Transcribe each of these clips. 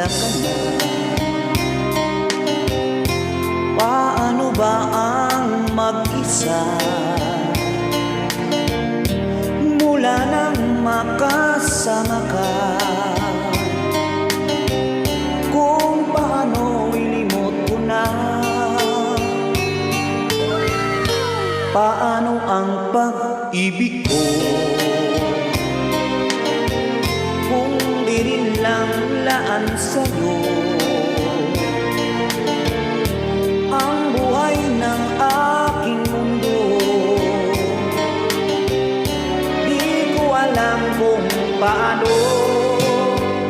ka na. Paano ba ang mag-isa mula nang makasama ka? Kung paano ilimot ko na, paano ang pag-ibig ko kung di rin lang laan sa'yo ang buhay ng aking mundo. Di ko alam kung paano.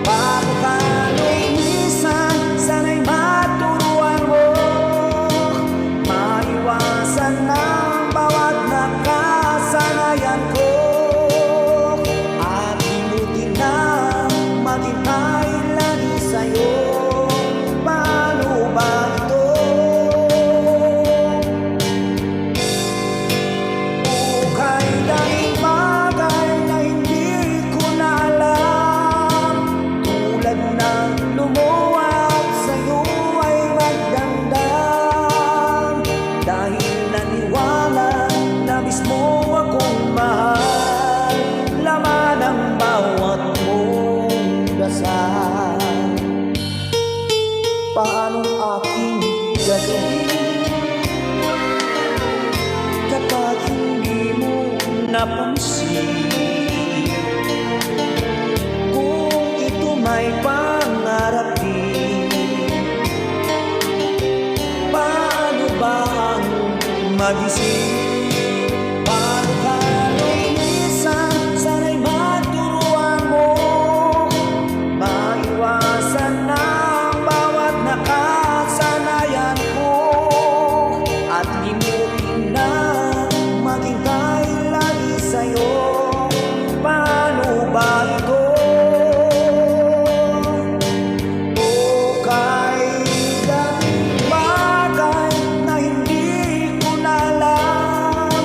Paano minsan sana'y maturuan mo, maiwasan ng bawat nakasanayan ko, at limutin na maghintay lagi sa'yo. Paano ba ito? Ukay dahil bagay na hindi ko na alam, tulad ng lumuwag sa'yo ay magdamdam, dahil naniwala na mismo akong mahal, laman ang bawat mong dasal. Paano aking gagawin kapag hindi mo napansin? Kung ito may pangarapin, paano ba ang magising? Paano ka minsan sana'y maturuan mo, maiwasan ng bawat nakasanayan ko, at limutin na maghintay lagi sa'yo. Paano ba ito? O kahit daming bagay na hindi ko na alam,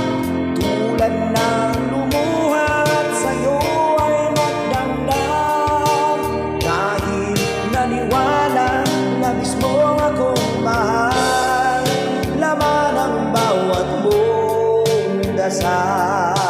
tulad ng lumuhat sa'yo ay magdamdam, dahil naniwala na mismo akong mahal, laman ang bawat mong dasal.